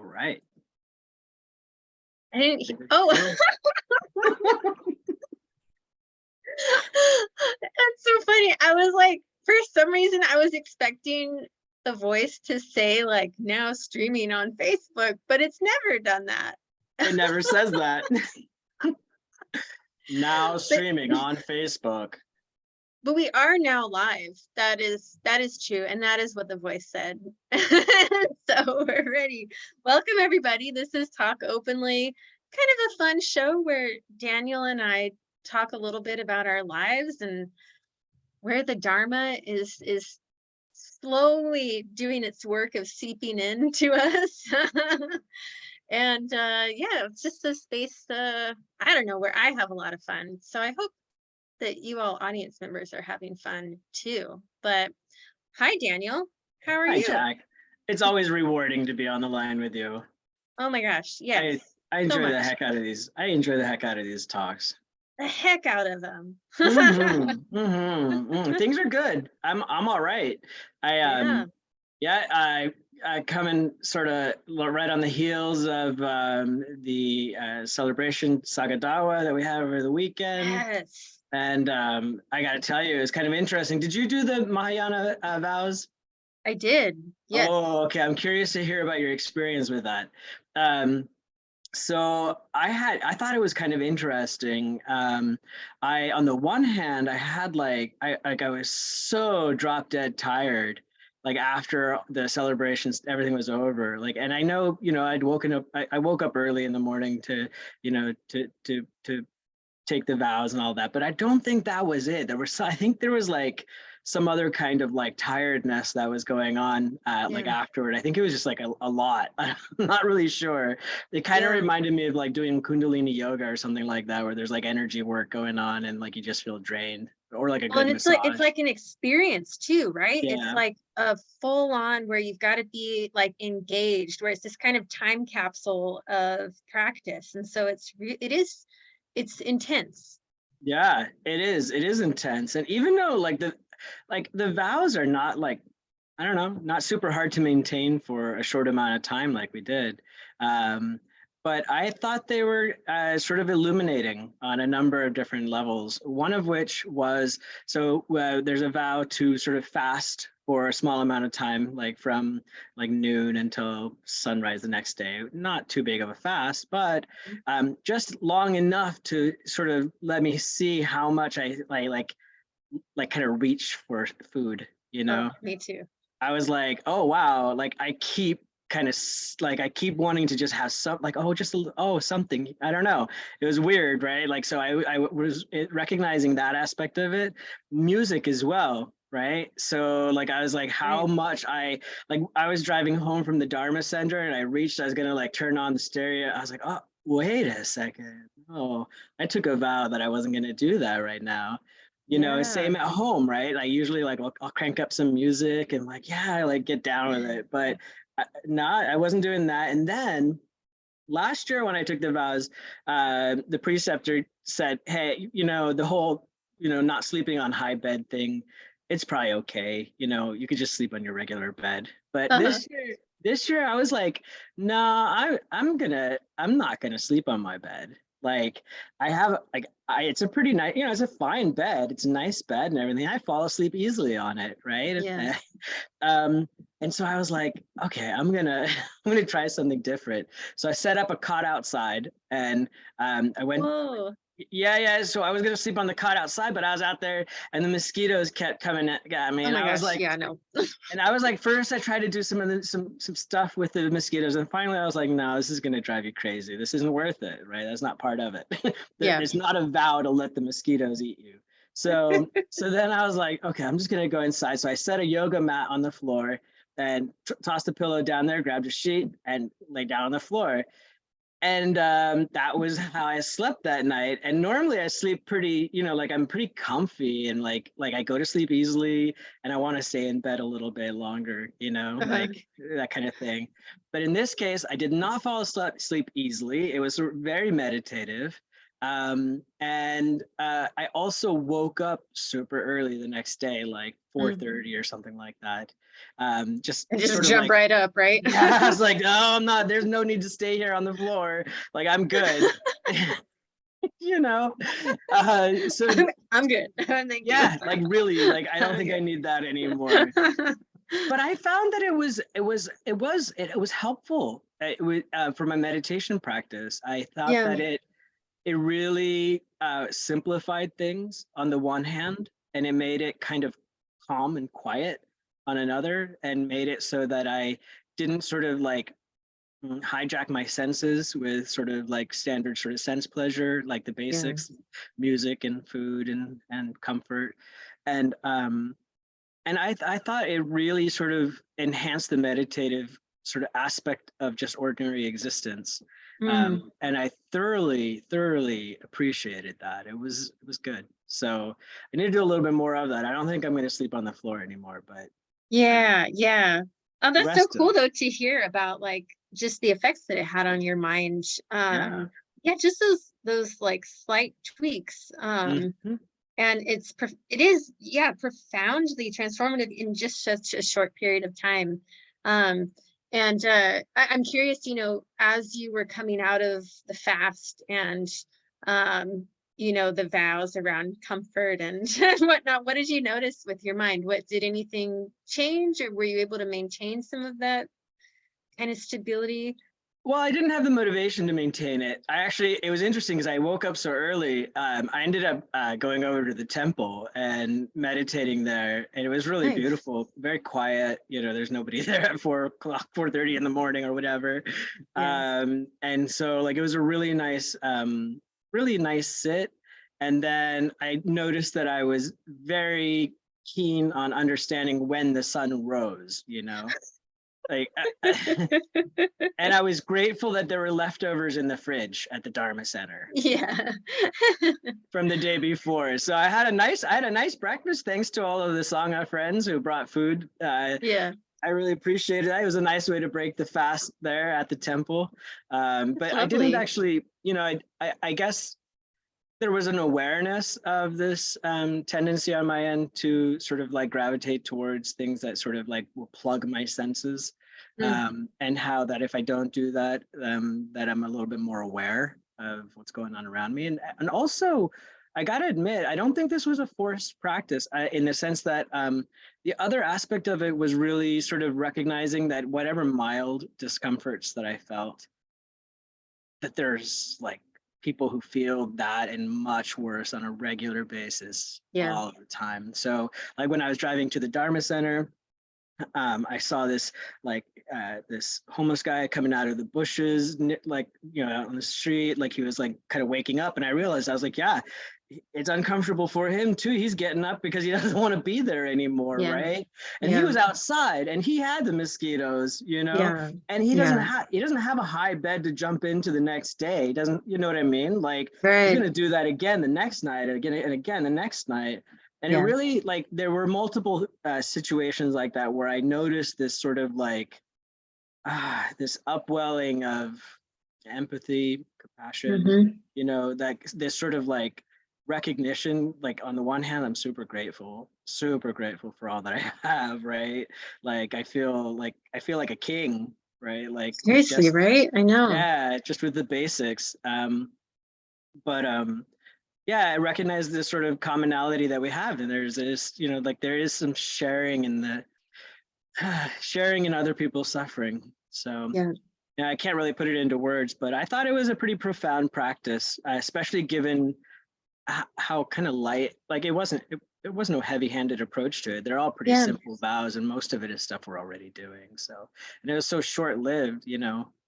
All right. I didn't. Oh, that's so funny. I was like, for some reason, I was expecting the voice to say like now streaming on Facebook, but it's never done that. It never says that. Now But streaming on Facebook. but we are now live. That is true, and that is what the voice said. So we're ready. Welcome everybody. This is Talk Openly, kind of a fun show where Daniel and I talk a little bit about our lives and where the Dharma is slowly doing its work of seeping into us. And yeah, it's just a space, I don't know, where I have a lot of fun. So I hope that you all audience members are having fun too. But hi, Daniel. How are Hi, you? Jack. It's always rewarding to be on the line with you. Oh my gosh, yes. I enjoy the heck out of these. I enjoy the heck out of these talks. The heck out of them. Things are good. I'm all right. I coming sort of right on the heels of the celebration Sagadawa that we had over the weekend. Yes. And I got to tell you, it's kind of interesting. Did you do the Mahayana vows? I did. Yes. Oh, okay. I'm curious to hear about your experience with that. So I thought it was kind of interesting. On the one hand, I had I was so drop dead tired, like after the celebrations, everything was over. Like, and I know, I'd woken up, I woke up early in the morning to take the vows and all that, but I don't think that was it. I think there was like some other kind of like tiredness that was going on like afterward. I think it was just like a lot. I'm not really sure. It kind of reminded me of like doing Kundalini yoga or something like that, where there's like energy work going on and like you just feel drained, or like a good massage. It's like an experience too, right? Yeah. It's like a full on where you've got to be like engaged, where it's this kind of time capsule of practice. And so it's intense. Yeah, it is. It is intense. And even though like the vows are not like, I don't know, not super hard to maintain for a short amount of time like we did. But I thought they were sort of illuminating on a number of different levels. One of which was, so there's a vow to sort of fast for a small amount of time, like from like noon until sunrise the next day. Not too big of a fast, but just long enough to sort of let me see how much I like kind of reach for food, Oh, me too. I was like, oh wow, like I keep kind of like I keep wanting to just have some like something. I don't know. It was weird, right? Like so I was recognizing that aspect of it, music as well, right? So like I was like how much I was driving home from the Dharma Center and I was gonna like turn on the stereo. I was like, oh wait a second. Oh, I took a vow that I wasn't gonna do that right now. Same at home, right? I usually like I'll crank up some music and like I like get down with it, but I wasn't doing that. And then last year when I took the vows, the preceptor said, hey, the whole not sleeping on high bed thing, it's probably okay. You could just sleep on your regular bed. But this year I was like, no, I'm not gonna sleep on my bed. Like it's a pretty nice, it's a fine bed. It's a nice bed and everything. I fall asleep easily on it, right? Yeah. And so I was like, okay, I'm gonna try something different. So I set up a cot outside and I went. Whoa. Yeah. So I was gonna sleep on the cot outside, but I was out there and the mosquitoes kept coming at me. And I was like, no. And I was like, first I tried to do some stuff with the mosquitoes, and finally I was like, no, this is gonna drive you crazy. This isn't worth it, right? That's not part of it. It's not a vow to let the mosquitoes eat you. So then I was like, okay, I'm just gonna go inside. So I set a yoga mat on the floor and tossed the pillow down there, grabbed a sheet, and lay down on the floor. And that was how I slept that night. And normally I sleep pretty, like I'm pretty comfy and like I go to sleep easily and I want to stay in bed a little bit longer, like that kind of thing. But in this case, I did not fall asleep easily. It was very meditative. And I also woke up super early the next day, like 4:30 or something like that. Just And just sort of jump like, right up, right? yeah, I was like, oh, I'm not, there's no need to stay here on the floor. Like, I'm good. you know? So I'm good. Thank you. yeah, like really, like I don't I'm think I good. need that anymore. But I found that it was helpful. It was for my meditation practice. I thought Yeah. that it really simplified things on the one hand, and it made it kind of calm and quiet on another, and made it so that I didn't sort of like hijack my senses with sort of like standard sort of sense pleasure, like the Yeah. basics, music and food and comfort. And I thought it really sort of enhanced the meditative sort of aspect of just ordinary existence. Mm. And I thoroughly appreciated that. It was good. So I need to do a little bit more of that. I don't think I'm going to sleep on the floor anymore, but Yeah, yeah. Oh, the that's so rest of cool it, though to hear about like just the effects that it had on your mind. yeah. Yeah, just those like slight tweaks. Mhm. And it is, yeah, profoundly transformative in just such a short period of time. Um, and I'm curious, as you were coming out of the fast and the vows around comfort and whatnot, what did you notice with your mind? What did anything change, or were you able to maintain some of that kind of stability? Well, I didn't have the motivation to maintain it. It was interesting because I woke up so early. I ended up going over to the temple and meditating there, and it was really Nice. beautiful, very quiet. There's nobody there at 4 o'clock, 4:30 in the morning or whatever. Yeah. And so, like, it was a really nice sit. And then I noticed that I was very keen on understanding when the sun rose. Like and I was grateful that there were leftovers in the fridge at the Dharma Center Yeah. from the day before. So I had a nice breakfast thanks to all of the Sangha friends who brought food. Yeah. I really appreciated that. It was a nice way to break the fast there at the temple. That's But I didn't lovely. actually, I guess there was an awareness of this tendency on my end to sort of like gravitate towards things that sort of like will plug my senses, Mm. and how that if I don't do that, that I'm a little bit more aware of what's going on around me. And also, I got to admit, I don't think this was a forced practice in the sense that the other aspect of it was really sort of recognizing that whatever mild discomforts that I felt, that there's like people who feel that and much worse on a regular basis Yeah. all the time. So like when I was driving to the Dharma Center, I saw this homeless guy coming out of the bushes, like out on the street, like he was like kind of waking up, and I realized I was like, yeah, it's uncomfortable for him too. He's getting up because he doesn't want to be there anymore, Yeah. right? And he Yeah. was outside, and he had the mosquitoes, Yeah. and he doesn't Yeah. have a high bed to jump into the next day. He doesn't, you know what I mean? Like he's Right. gonna do that again the next night, and again the next night. And it Yeah. really, like, there were multiple situations like that where I noticed this sort of like this upwelling of empathy, compassion, Hmm. that this sort of like recognition. Like on the one hand, I'm super grateful for all that I have, right? Like I feel like a king, right? Like with Seriously, just, right? I know. yeah, just with the basics. But yeah, I recognize this sort of commonality that we have, and there's this, like there is some sharing in the sharing in other people's suffering. So Yeah. yeah, I can't really put it into words, but I thought it was a pretty profound practice, especially given how kind of light, like it was no heavy-handed approach to it. They're all pretty Yeah. simple vows, and most of it is stuff we're already doing. So, and it was so short-lived,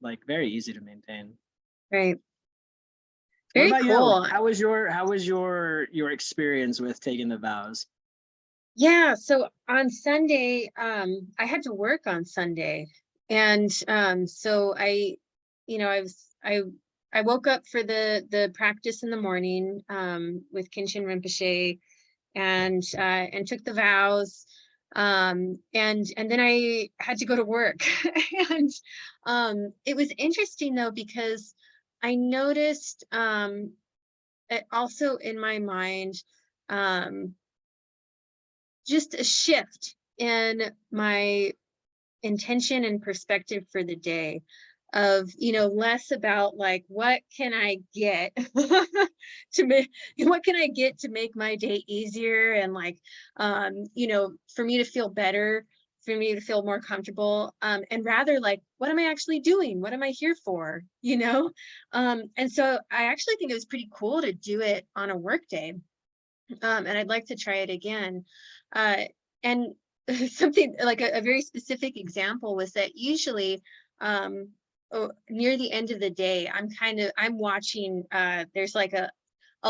like very easy to maintain. Right. What Very about you? cool. How was your experience with taking the vows? Yeah. So on Sunday, I had to work on Sunday. And so I woke up for the practice in the morning with Kinshin Rinpoche and took the vows. And then I had to go to work. And it was interesting though, because I noticed also in my mind, um, just a shift in my intention and perspective for the day of, less about like, what can I get to make, what can I get to make my day easier, and like, for me to feel better, for me to feel more comfortable, and rather like, what am I actually doing, what am I here for, and so I actually think it was pretty cool to do it on a work day, and I'd like to try it again. And something like a very specific example was that usually, near the end of the day, I'm watching, there's like a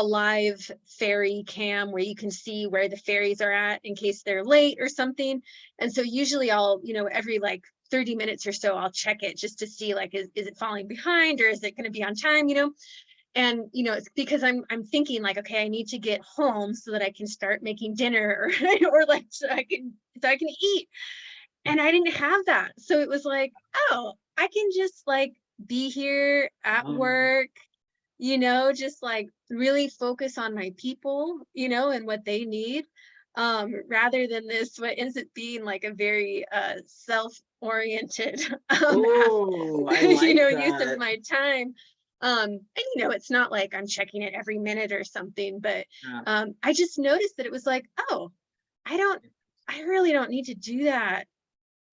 live ferry cam where you can see where the ferries are at in case they're late or something. And so usually I'll, every like 30 minutes or so, I'll check it just to see like, is it falling behind, or is it going to be on time, and it's because I'm thinking like, okay, I need to get home so that I can start making dinner, or like so I can eat. And I didn't have that. So it was like, oh, I can just like be here at Oh, work, just like really focus on my people, and what they need. Rather than this, what ends up being like a very self-oriented oh, I like use of that. my time. And it's not like I'm checking it every minute or something, but Yeah. I just noticed that it was like, oh, I don't, I really don't need to do that,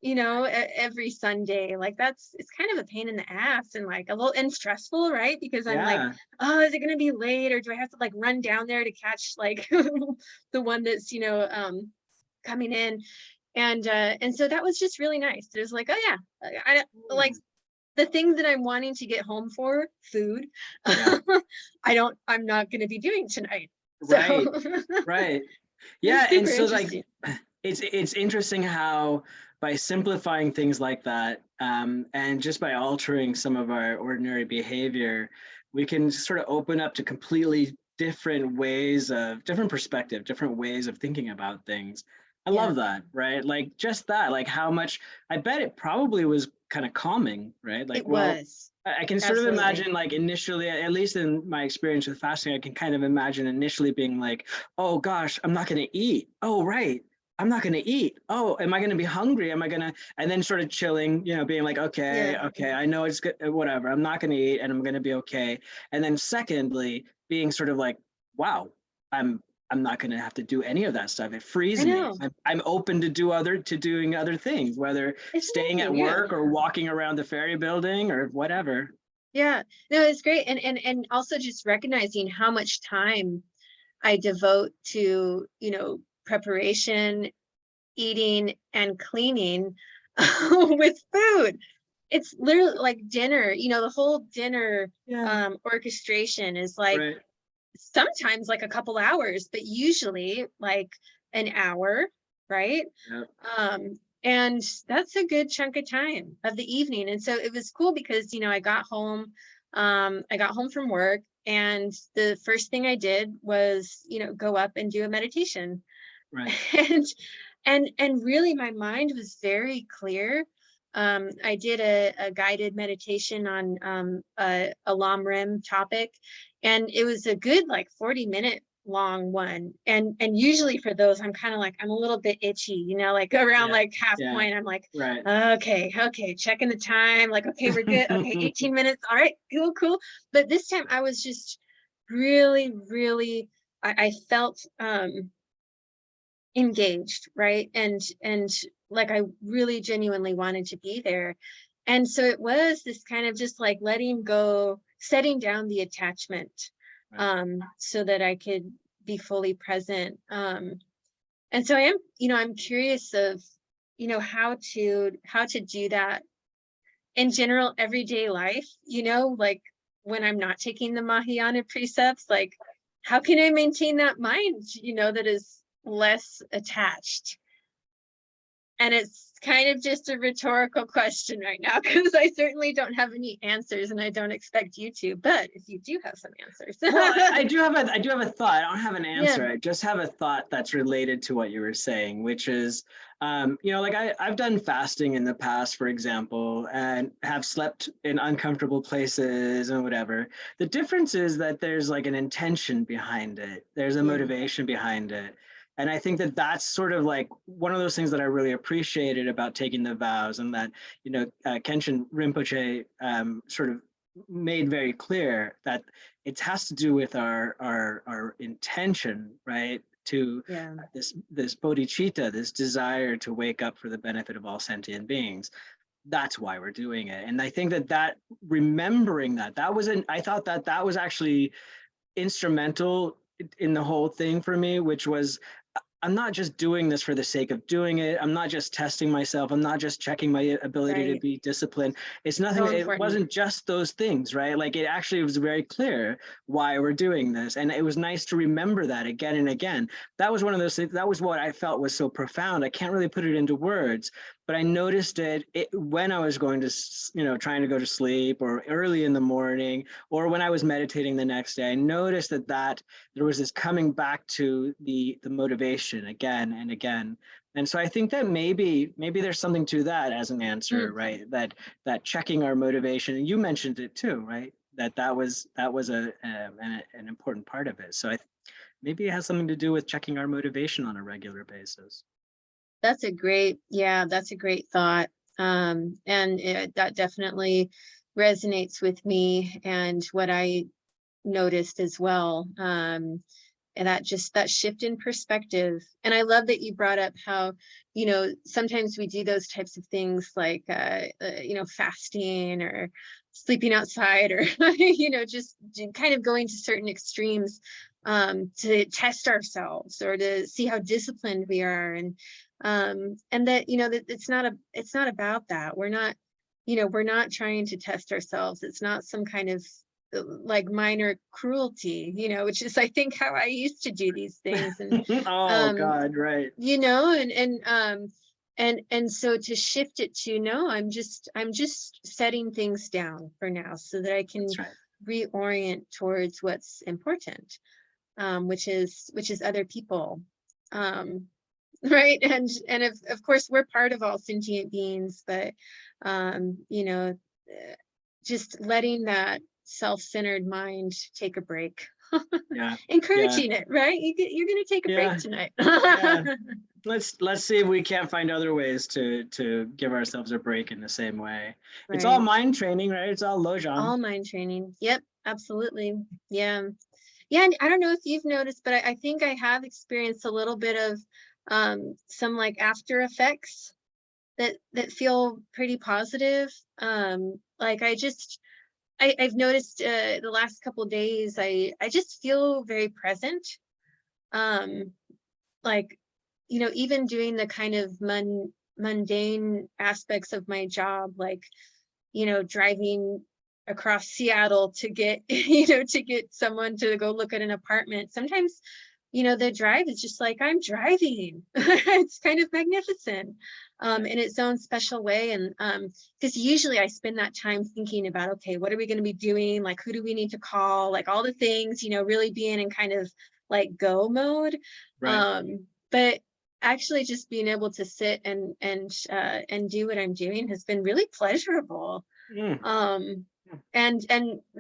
every Sunday. Like it's kind of a pain in the ass, and like a little and stressful, right? Because I'm like, Yeah. oh, is it going to be late, or do I have to like run down there to catch like the one that's, coming in? And so that was just really nice. It was like, oh yeah, I like Mm. the thing that I'm wanting to get home for, food. Yeah. I'm not going to be doing tonight. So Right. Right. it's Yeah. And super so like interesting. it's interesting how by simplifying things like that, and just by altering some of our ordinary behavior, we can sort of open up to completely different ways of different perspective, different ways of thinking about things. I Yeah, love that, right? Like just that, like how much I bet it probably was kind of calming, right? Like, it well, was. I can sort of Absolutely. imagine like initially, at least in my experience with fasting, I can kind of imagine initially being like, oh gosh, I'm not going to eat. Oh, right. I'm not going to eat. Oh, am I going to be hungry? Am I going to, and then sort of chilling, being like, okay, Yeah. okay, I know it's good, whatever. I'm not going to eat and I'm going to be okay. And then secondly, being sort of like, wow, I'm, I'm not going to have to do any of that stuff. It I frees me. know. I'm open to doing other things, whether It's staying at amazing. Yeah. work or walking around the ferry building or whatever. Yeah. No, it's great. And also just recognizing how much time I devote to, preparation, eating, and cleaning with food. It's literally like dinner, the whole dinner Yeah. orchestration is like Right. sometimes like a couple hours, but usually like an hour, right? Yeah. Um, and that's a good chunk of time of the evening. And so it was cool because, I got home from work, and the first thing I did was, go up and do a meditation. Right. and and really my mind was very clear. I did a guided meditation on a lam topic, and it was a good like 40-minute long one. And usually for those, I'm kind of like, I'm a little bit itchy, like around Yeah. like half Yeah. point, I'm like, Right. okay, checking the time, like, okay, we're good, okay, 18 minutes, all right, cool. But this time I was just really, I felt engaged, right? And like I really genuinely wanted to be there. And so it was this kind of just like letting go, setting down the attachment, Right. so that I could be fully present. And so I am, I'm curious of, how to do that in general everyday life, like when I'm not taking the Mahayana precepts, like how can I maintain that mind, that is less attached? And it's kind of just a rhetorical question right now, because I certainly don't have any answers, and I don't expect you to, but if you do have some answers. Well, I do have a thought. I don't have an Yeah. answer. I just have a thought that's related to what you were saying, which is, like I've done fasting in the past, for example, and have slept in uncomfortable places and whatever. The difference is that there's like an intention behind it. There's a Yeah. motivation behind it. And I think that that's sort of like one of those things that I really appreciated about taking the vows, and that, Kenshin Rinpoche sort of made very clear that it has to do with our intention, right? To Yeah. this bodhicitta, this desire to wake up for the benefit of all sentient beings. That's why we're doing it. And I think that remembering that was I thought that was actually instrumental in the whole thing for me, which was, I'm not just doing this for the sake of doing it. I'm not just testing myself. I'm not just checking my ability to Right. be disciplined. It's nothing, So it important. wasn't just those things, right? Like it actually was very clear why we're doing this. And it was nice to remember that again and again. That was one of those things, that was what I felt was so profound. I can't really put it into words, but I noticed it when I was going to, trying to go to sleep, or early in the morning, or when I was meditating the next day. I noticed that there was this coming back to the motivation again and again. And so I think that maybe there's something to that as an answer, right? That checking our motivation, and you mentioned it too, right? That was an important part of it. So maybe it has something to do with checking our motivation on a regular basis. That's a great thought. And that definitely resonates with me, and what I noticed as well. And that shift in perspective. And I love that you brought up how, sometimes we do those types of things like, fasting or sleeping outside, or, just kind of going to certain extremes, to test ourselves or to see how disciplined we are. And that, that it's not about that. We're not trying to test ourselves. It's not some kind of like minor cruelty, which is, I think, how I used to do these things. And Oh God, right. And so to shift it to, no, I'm just setting things down for now, so that I can Right. reorient towards what's important, which is other people. Right. And of course we're part of all sentient beings, but just letting that self-centered mind take a break. Yeah. Encouraging it, right? You're going to take a break tonight. Yeah. Let's see if we can't find other ways to give ourselves a break in the same way. Right. It's all mind training, right? It's all lojong. All mind training. Yep, absolutely. Yeah. And I don't know if you've noticed, but I think I have experienced a little bit of some like after effects that feel pretty positive. Like I've noticed the last couple of days, I just feel very present. Like, even doing the kind of mundane aspects of my job, like, driving across Seattle to get, to get someone to go look at an apartment. Sometimes, the drive is just like, I'm driving. It's kind of magnificent, in its own special way. And because usually I spend that time thinking about, okay, what are we going to be doing? Like, who do we need to call? Like all the things, really being in kind of like go mode. Right. But actually just being able to sit and do what I'm doing has been really pleasurable. And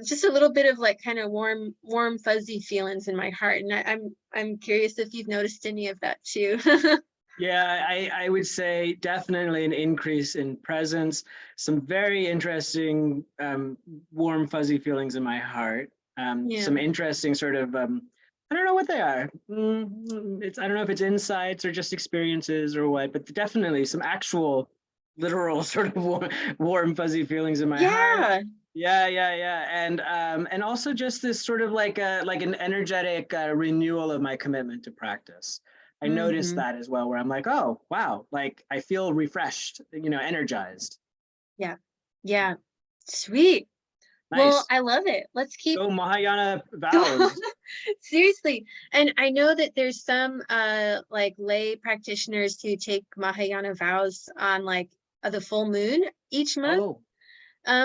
just a little bit of like kind of warm fuzzy feelings in my heart. And I'm curious if you've noticed any of that too. Yeah, I would say definitely an increase in presence, some very interesting warm fuzzy feelings in my heart, some interesting sort of I don't know what they are. I don't know if it's insights or just experiences or what, but definitely some actual literal sort of warm fuzzy feelings in my heart. Yeah. And also just this sort of like an energetic renewal of my commitment to practice. I noticed that as well, where I'm like, oh, wow, like I feel refreshed, energized. Yeah. Sweet. Nice. Well, I love it. Let's keep Go Mahayana vows. Seriously. And I know that there's some like lay practitioners who take Mahayana vows on like the full moon each month. Oh,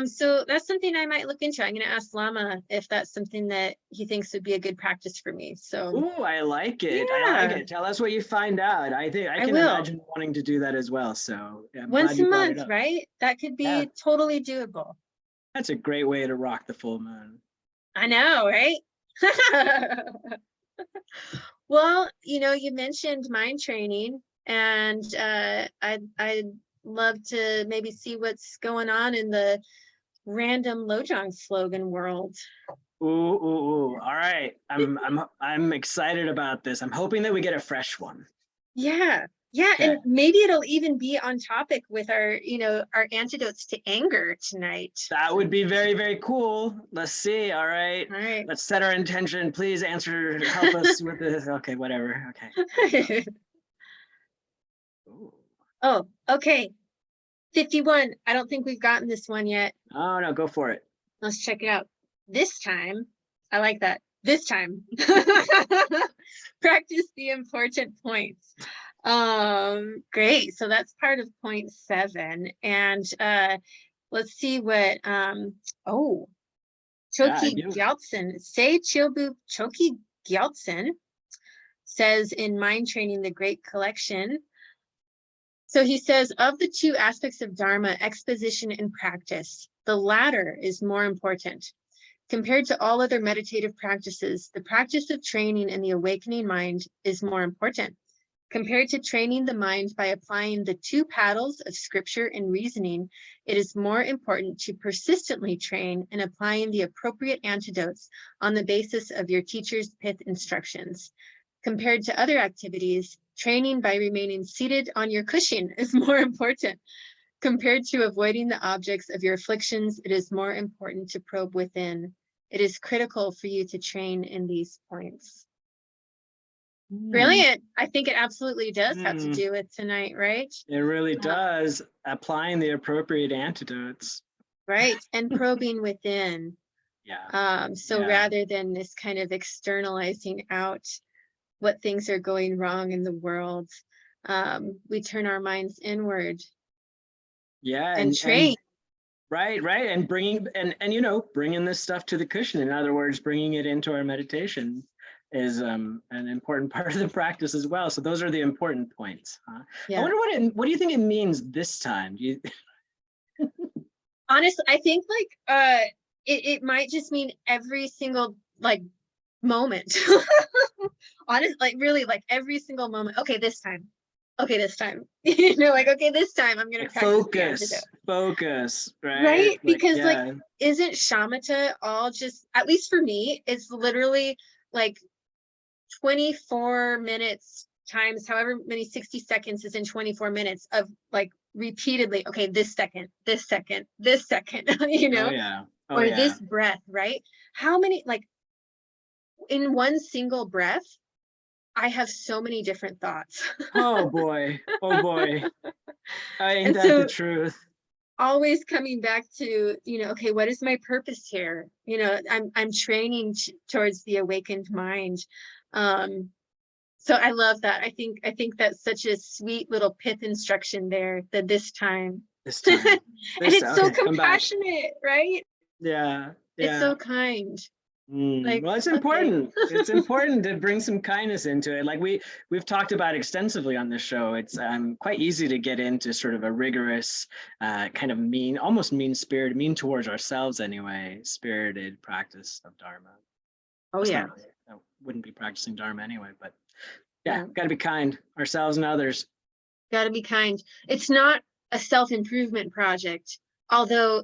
So that's something I might look into. I'm going to ask Lama if that's something that he thinks would be a good practice for me. So ooh, I like it. I like yeah, it. Tell us what you find out. I think I I can will. imagine wanting to do that as well. So yeah, I'm glad Once a you brought it month, up. right? That could Yeah, be totally doable. that's a great way to rock the full moon. I know, right? Well, you mentioned mind training, and I'd love to maybe see what's going on in the random Lojong slogan world. Ooh, ooh, ooh. All right. I'm excited about this. I'm hoping that we get a fresh one. Yeah. Yeah, Okay. and maybe it'll even be on topic with our antidotes to anger tonight. That would be very, very cool. Let's see. All right. All right. Let's set our intention. Please help us with this. Okay, whatever. Okay. Ooh. Oh, okay. 51. I don't think we've gotten this one yet. Oh no, go for it. Let's check it out. This time, I like that. This time, practice the important points. Great. So that's part of point 7. And let's see what oh, Yeah, Choki Gyaltsen, say Chilbu Choki Gyaltsen says in Mind Training, the Great Collection. So he says, of the two aspects of Dharma, exposition and practice, the latter is more important. Compared to all other meditative practices, the practice of training in the awakening mind is more important. Compared to training the mind by applying the 2 paddles of scripture and reasoning, it is more important to persistently train in applying the appropriate antidotes on the basis of your teacher's pith instructions. Compared to other activities, training by remaining seated on your cushion is more important. Compared to avoiding the objects of your afflictions, it is more important to probe within. It is critical for you to train in these points. Brilliant. I think it absolutely does have to do with tonight, right? It really does. Applying the appropriate antidotes. Right. And probing within. Yeah. So rather than this kind of externalizing out what things are going wrong in the world, we turn our minds inward. Yeah. And train. Right. And bringing this stuff to the cushion. In other words, bringing it into our meditation is an important part of the practice as well. So those are the important points. Huh? Yeah. I wonder what do you think it means this time? Honestly, I think like it might just mean every single like moment. Honestly, like really like every single moment. Okay, this time. Okay, this time. Like, okay, this time I'm gonna practice focus, right? Right? Because like isn't shamatha all just, at least for me, it's literally like 24 minutes times however many 60 seconds is in 24 minutes of like repeatedly, okay, this second, this second, this second, Oh yeah. Or this breath, right? How many, like in one single breath, I have so many different thoughts. Oh boy. Ain't that the truth? Always coming back to, okay, what is my purpose here? I'm training towards the awakened mind. So I love that. I think that's such a sweet little pith instruction there, that this time. And it's so compassionate, right? Yeah. It's so kind. Like, well, it's important. It's important to bring some kindness into it. Like we've talked about extensively on this show. It's quite easy to get into sort of a rigorous, kind of almost mean-spirited, mean towards ourselves anyway, spirited practice of Dharma. Oh yeah. I wouldn't be practicing Dharma anyway, but yeah, got to be kind ourselves and others. Got to be kind. It's not a self-improvement project, although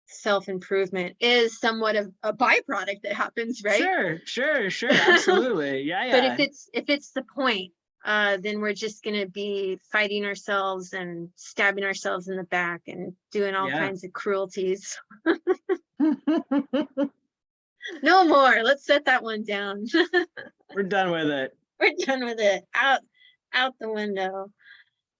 self-improvement is somewhat of a byproduct that happens, right? Sure, absolutely. Yeah. But if it's the point, then we're just gonna be fighting ourselves and stabbing ourselves in the back and doing all kinds of cruelties. No more. Let's set that one down. We're done with it. We're done with it. Out the window.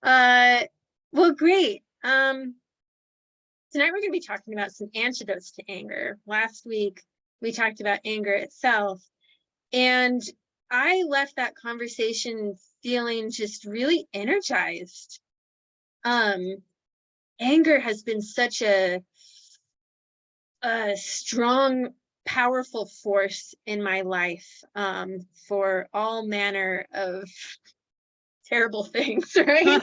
Well, great. Tonight we're going to be talking about some antidotes to anger. Last week we talked about anger itself, And I left that conversation feeling just really energized. Anger has been such a strong, powerful force in my life, for all manner of terrible things, right?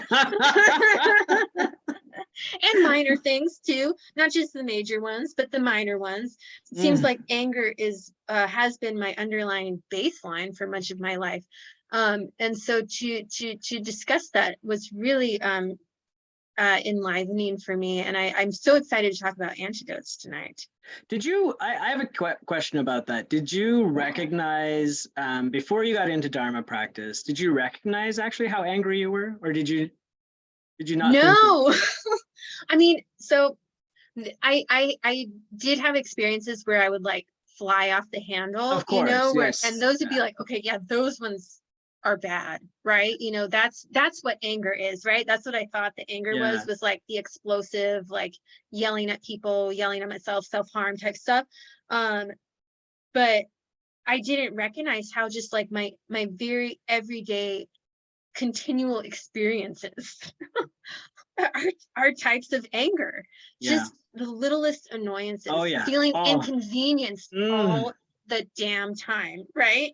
And minor things too, not just the major ones, but the minor ones. It seems like anger is has been my underlying baseline for much of my life. And so to discuss that was really enlivening for me, and I'm so excited to talk about antidotes tonight. Did you, I have a question about that. Did you recognize, before you got into Dharma practice, did you recognize actually how angry you were? Or did you not think that? No. I mean, so I did have experiences where I would like fly off the handle, Of course, where, and yes. those would be like, okay, yeah, those ones are bad, right? That's what anger is, right? That's what I thought the anger Yeah. was like the explosive, like yelling at people, yelling at myself, self-harm type stuff. But I didn't recognize how just like my very everyday continual experiences are types of anger. Yeah. Just the littlest annoyances, Oh yeah. feeling Oh. inconvenienced all the damn time, right?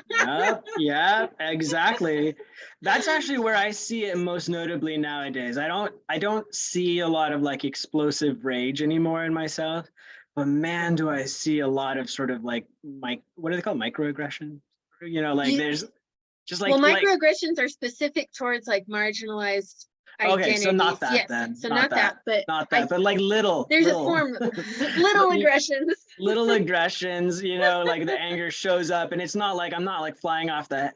Yep. Yep. Exactly. That's actually where I see it most notably nowadays. I don't see a lot of like explosive rage anymore in myself, but man, do I see a lot of sort of like what are they called? Microaggression? Like You, there's just well, like microaggressions are specific towards like marginalized okay, so not identities. that Yes, then. so Not not that, that. but Not that, but like little, there's a little form of little aggressions. little aggressions, like the anger shows up and it's not like I'm not like flying off like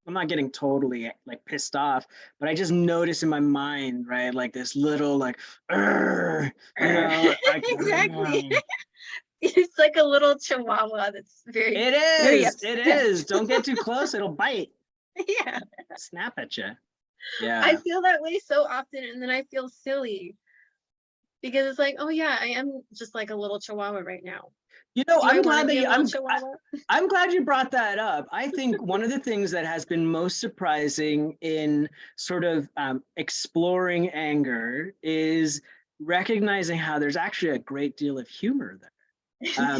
I'm not getting totally like pissed off, but I just notice in my mind, right? Like this little like, like Exactly. It's like a little chihuahua that's very, very it upset. is. Don't get too close, it'll bite, Yeah. snap at you. I Yeah. feel that way so often, and then I feel silly because it's like, oh yeah, I am just like a little chihuahua right now. Do I I'm want to glad be that a little chihuahua? I'm glad you brought that up. I think one of the things that has been most surprising in sort of exploring anger is recognizing how there's actually a great deal of humor there.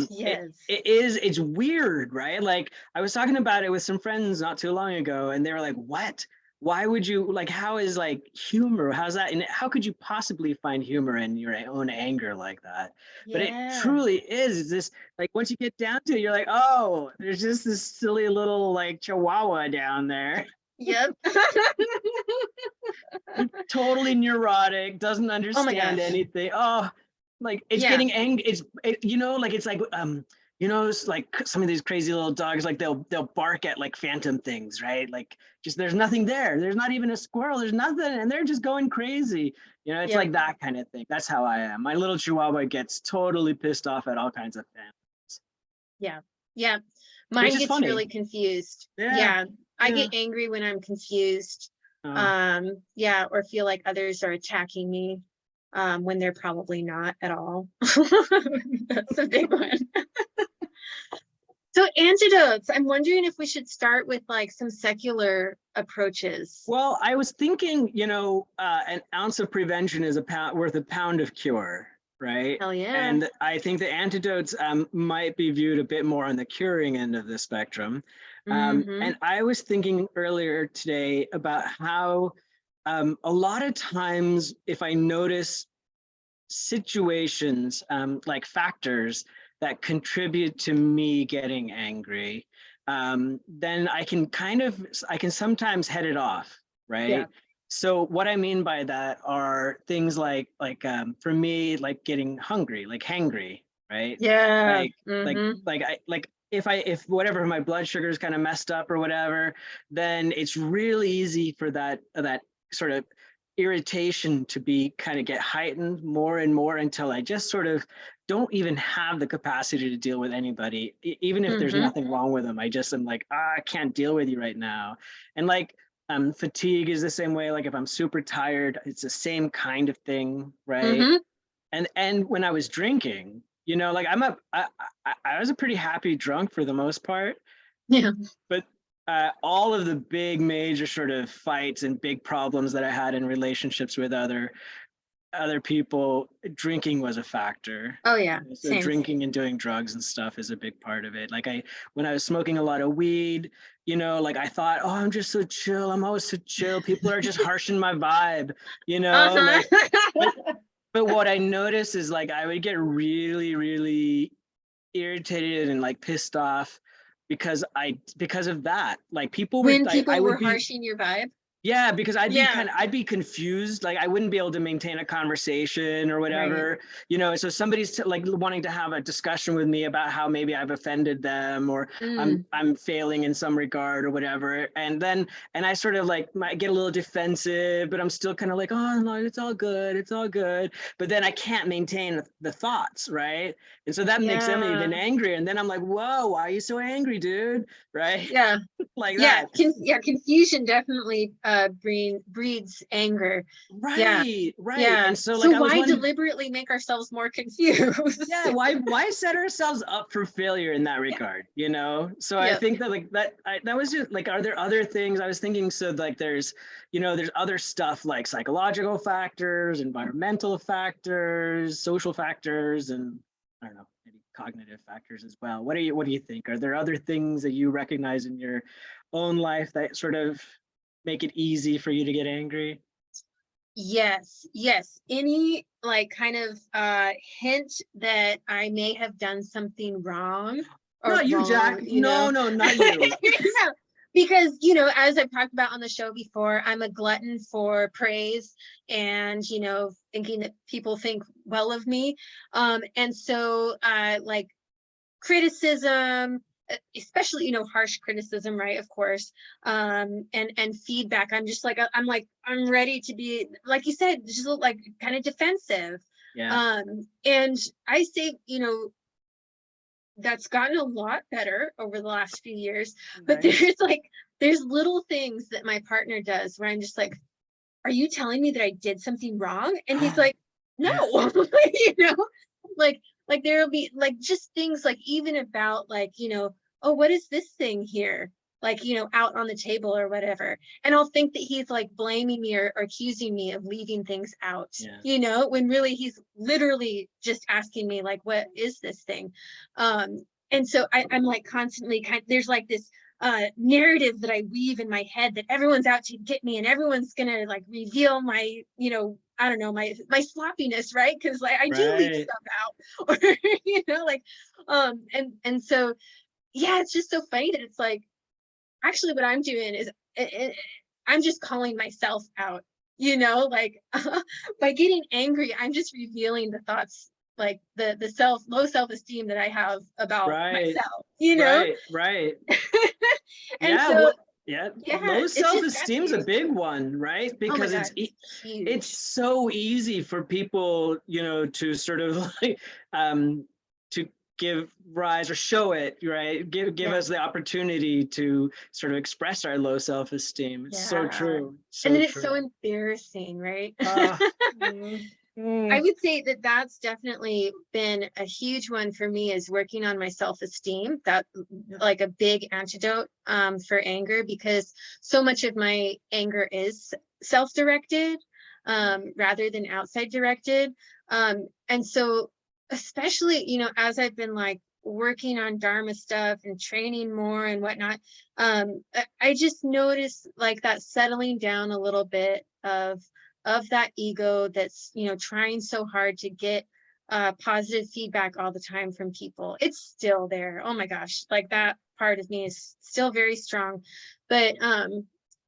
Yes. It's weird, right? Like I was talking about it with some friends not too long ago, and they were like, "What? Why would you like? How is like humor? How's that? And how could you possibly find humor in your own anger like that?" But it Yeah. truly is. It's this like once you get down to it, you're like, "Oh, there's just this silly little like chihuahua down there." Yep. Totally neurotic, doesn't Oh my understand gosh. anything. Oh, like it's Yeah. getting angry. Like it's like it's like some of these crazy little dogs, like they'll bark at like phantom things, right? Like just there's nothing there. There's not even a squirrel. There's nothing, and they're just going crazy. It's Yep. like that kind of thing. That's how I am. My little chihuahua gets totally pissed off at all kinds of things, Yeah. Yeah. which Mine is gets funny. really confused. Yeah, Yeah. I yeah. get angry when I'm confused. Oh. Yeah, or feel like others are attacking me when they're probably not at all. That's a big one. So antidotes, I'm wondering if we should start with like some secular approaches. Well, I was thinking, an ounce of prevention is worth a pound of cure, right? Hell yeah. And I think the antidotes might be viewed a bit more on the curing end of the spectrum. Mm-hmm. And I was thinking earlier today about how a lot of times, if I notice situations, like factors that contribute to me getting angry, then I can sometimes head it off, Yeah. right? So what I mean by that are things like for me, like getting hungry, like hangry, right? Yeah. Like Mm-hmm. if whatever my blood sugar is kind of messed up or whatever, then it's really easy for that sort of irritation to be kind of get heightened more and more until I just sort of don't even have the capacity to deal with anybody, even if there's Mm-hmm. nothing wrong with them. I just am like, I can't deal with you right now. And like fatigue is the same way. Like if I'm super tired, it's the same kind of thing, right? Mm-hmm. And when I was drinking, You know, like I was a pretty happy drunk for the most part, Yeah. but all of the big major sort of fights and big problems that I had in relationships with other people, drinking was a factor. Oh yeah. So Same. drinking and doing drugs and stuff is a big part of it. Like when I was smoking a lot of weed, you know, like I thought, oh, I'm just so chill. I'm always so chill. People are just harshing my vibe, you know, like, but, Uh-huh. but what I noticed is like, I would get really, really irritated and like pissed off because of that. Like people would, When I people were would be, harshing your vibe. yeah, because Yeah. I'd be confused. Like I wouldn't be able to maintain a conversation or Right. whatever, you know. So somebody's like wanting to have a discussion with me about how maybe I've offended them or Mm. I'm failing in some regard or whatever. And I sort of like might get a little defensive, but I'm still kind of like, oh no, it's all good, it's all good. But then I can't maintain the thoughts, right? And so that makes them Yeah. even angrier. And then I'm like, whoa, why are you so angry, dude? Right? Yeah. Like Yeah. that. Yeah. Confusion definitely breeds anger. Yeah. Right, right. Yeah. And so So like I was why wondering, deliberately make ourselves more confused? yeah, why set ourselves up for failure in that Yeah. regard, you know? So I Yeah. think that like that was just like, are there other things I was thinking? So like there's, you know, there's other stuff like psychological factors, environmental factors, social factors, and I don't know, maybe cognitive factors as well. What do you think? Are there other things that you recognize in your own life that sort of make it easy for you to get angry? Yes, yes. Any like kind of hint that I may have done something wrong or Not you, wrong, Jack. No, no, not you. No, because as I've talked about on the show before, I'm a glutton for praise and thinking that people think well of me. And so like criticism, especially harsh criticism, right, of course, and feedback, I'm just like I'm ready to be, like you said, just like kind of defensive. Yeah. And I say, that's gotten a lot better over the last few years, but Nice. there's little things that my partner does where I'm just like, are you telling me that I did something wrong? And he's like, no. Like there'll be like just things like even about like, oh, what is this thing here? Like, out on the table or whatever. And I'll think that he's like blaming me or accusing me of leaving things out, Yeah. when really he's literally just asking me like, what is this thing? And so I'm like constantly there's like this narrative that I weave in my head that everyone's out to get me and everyone's gonna like reveal my, I don't know, my sloppiness, right? Because like I do leave Right. stuff out, or like, and so yeah, it's just so funny that it's like actually what I'm doing is I'm just calling myself out, like by getting angry, I'm just revealing the thoughts, like the low self-esteem that I have about Right. myself, Right. Right. and Yeah. so Well, yeah. yeah, Low it's just self-esteem is a huge. big one, right? Oh my Because gosh, it's it's huge. so easy for people, you know, to sort of like to give rise or show it, right? Give Yeah, us the opportunity to sort of express our low self-esteem. It's so yeah. true. And So then it's true. so embarrassing, right? Uh, mm, I mm. would say that that's definitely been a huge one for me, is working on my self-esteem. That Yeah. like a big antidote for anger, because so much of my anger is self-directed rather than outside directed. And so especially, as I've been like working on Dharma stuff and training more and whatnot, I just noticed like that settling down a little bit of that ego that's trying so hard to get positive feedback all the time from people. It's still there. Oh my gosh, like that part of me is still very strong, but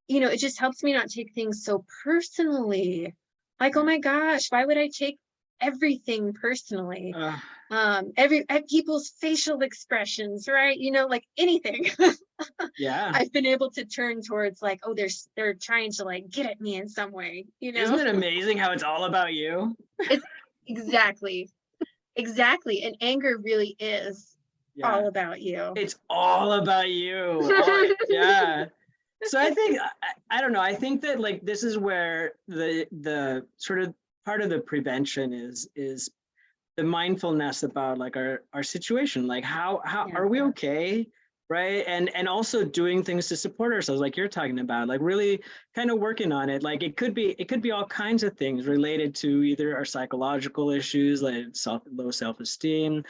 it just helps me not take things so personally, like, oh Right. my gosh, why would I take everything personally? Uh, Every at people's facial expressions, right? Like anything. yeah. I've been able to turn towards like, oh, they're trying to like get at me in some way, Isn't it amazing how it's all about you? It's exactly, exactly. And anger really is Yeah. all about you. It's all about you. Oh, yeah. So I think I don't know. I think that like this is where the sort of part of the prevention is the mindfulness about like our situation, like how Yeah. are we okay, right? And also doing things to support ourselves, like you're talking about, like really kind of working on it. Like it could be all kinds of things related to either our psychological issues, like low self-esteem,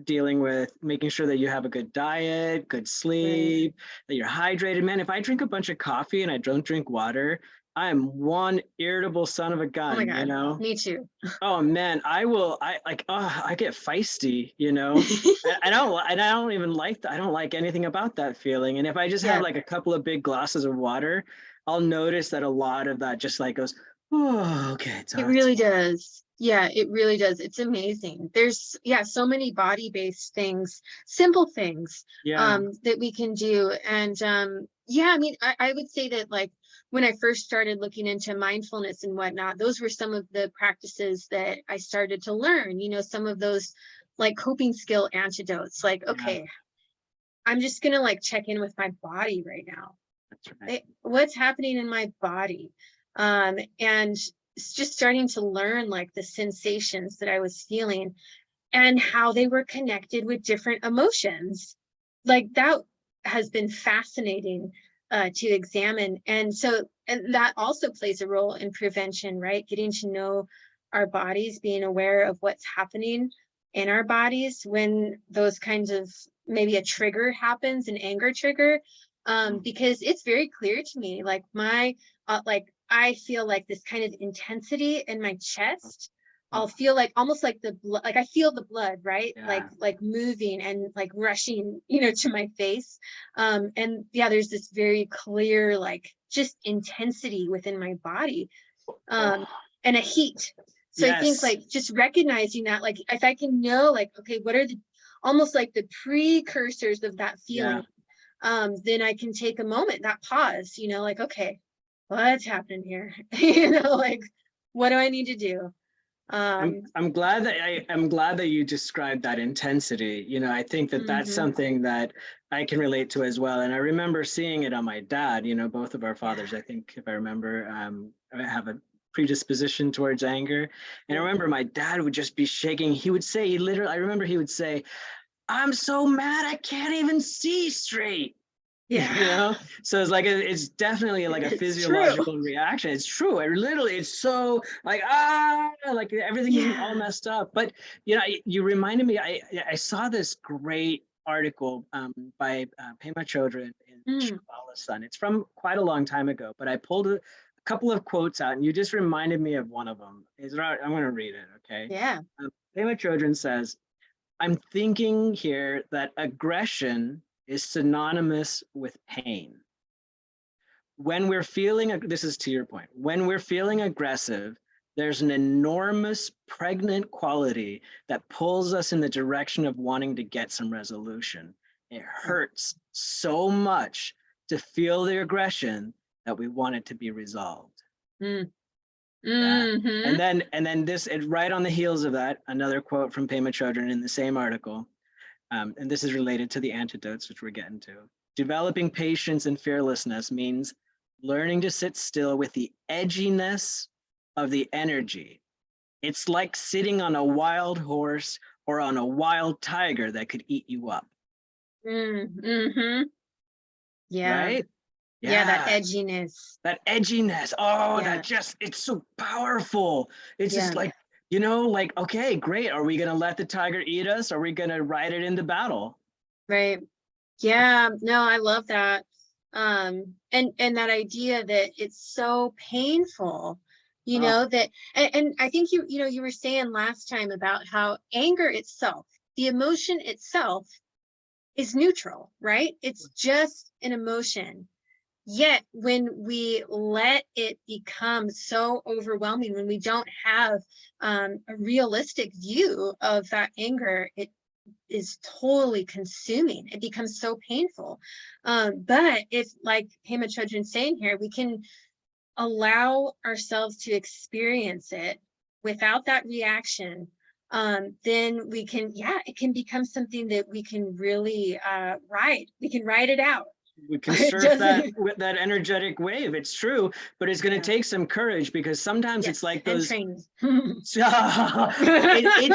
dealing with making sure that you have a good diet, good Right. sleep, that you're hydrated. Man, if I drink a bunch of coffee and I don't drink water, I am one irritable son of a Oh my gun, you God. know? Me too. Oh man, I like, oh, I get feisty, you know? I don't even like I don't like anything about that feeling. And if I just have Yeah. like a couple of big glasses of water, I'll notice that a lot of that just like goes, oh, okay, It it's really does. Yeah, it really does. It's amazing. There's, yeah, so many body-based things, simple things yeah, that we can do. And yeah, I mean, I would say that like when I first started looking into mindfulness and whatnot, those were some of the practices that I started to learn, you know, some of those like coping skill antidotes, like, yeah, okay, I'm just gonna like check in with my body right now. that's right. What's happening in my body, and just starting to learn like the sensations that I was feeling and how they were connected with different emotions. Like that has been fascinating to examine. And so, and that also plays a role in prevention, right? Getting to know our bodies, being aware of what's happening in our bodies when those kinds of, maybe a trigger happens, an anger trigger, because it's very clear to me, like my, like I feel like this kind of intensity in my chest. I'll feel like almost like the blood, like I feel the blood, right? Yeah. Like moving and like rushing, you know, to my face. And yeah, there's this very clear, like just intensity within my body, Oh, um, and a heat. So I think yes. like just recognizing that, like if I can know, like, okay, what are the almost like the precursors of that Yeah. feeling, then I can take a moment, that pause, you know, like, okay, what's happening here? You know, like, what do I need to do? Um, I'm glad that you described that intensity. You know, I think that that's mhm, something that I can relate to as well. And I remember seeing it on my dad. You know, both of our yeah, fathers. I think if I remember, I have a predisposition towards anger. And I yeah, remember my dad would just be shaking. He would say, he literally. I remember he would say, "I'm so mad I can't even see straight." You yeah, know, so it's like it's definitely like a it's true. physiological reaction. It's true. It literally, it's so like like everything's all Yeah. messed up. But you know, you reminded me. I saw this great article by Pema Chodron in Mm, Shambhala Sun. It's from quite a long time ago, but I pulled a couple of quotes out, and you just reminded me of one of them. I'm going to read it. Okay. yeah. Pema Chodron says, I'm thinking here that aggression is synonymous with pain. When we're feeling, this is to your point, when we're feeling aggressive, there's an enormous pregnant quality that pulls us in the direction of wanting to get some resolution. It hurts so much to feel the aggression that we want it to be resolved. Mm, Yeah. mm-hmm. And then this, right on the heels of that, another quote from Pema Chodron in the same article. And this is related to the antidotes, which we're getting to. Developing patience and fearlessness means learning to sit still with the edginess of the energy. It's like sitting on a wild horse or on a wild tiger that could eat you up, Mm-hmm. Yeah. right? Yeah, that Yeah, edginess. that edginess. Oh, Yeah. it's so powerful. It's just Yeah. like, like, okay, great. Are we going to let the tiger eat us? Or are we going to ride it into battle? Right. Yeah. No, I love that. And that idea that it's so painful, you Oh, know, that, and I think you know, you were saying last time about how anger itself, the emotion itself is neutral, right? It's just an emotion. Yet when we let it become so overwhelming, when we don't have a realistic view of that anger, it is totally consuming. It becomes so painful. But if, like Pema Chodron's saying here, we can allow ourselves to experience it without that reaction, then we can, yeah, it can become something that we can really ride. We can ride it out. we can It surf that doesn't. with that energetic wave. It's true, but it's going to Yeah. take some courage, because sometimes it's Yes, like and those. trained. It's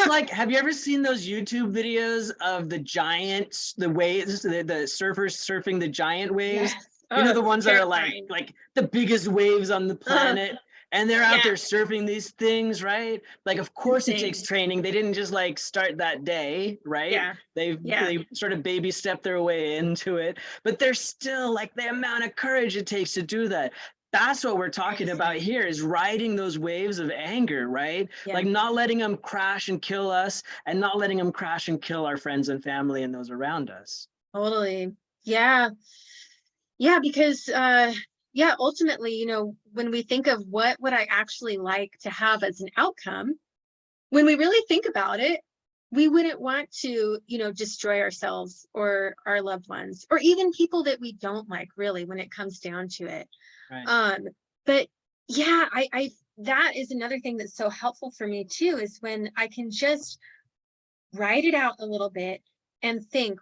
like, have you ever seen those YouTube videos of the giants, the waves, the surfers surfing the giant waves? Yes. You know, Oh, the ones that are terrifying. like the biggest waves on the planet, and they're out Yeah, there surfing these things, right? Like, of course it takes insane. training. They didn't just like start that day, right? Yeah, They yeah, they sort of baby step their way into it, but there's still like the amount of courage it takes to do that. That's what we're talking about insane. here, is riding those waves of anger, right? Yeah, Like not letting them crash and kill us, and not letting them crash and kill our friends and family and those around us. totally. Yeah, yeah, because yeah, ultimately, when we think of what would I actually like to have as an outcome, when we really think about it, we wouldn't want to, destroy ourselves or our loved ones, or even people that we don't like, really, when it comes down to it. Right. Um, but yeah, I that is another thing that's so helpful for me too, is when I can just write it out a little bit and think,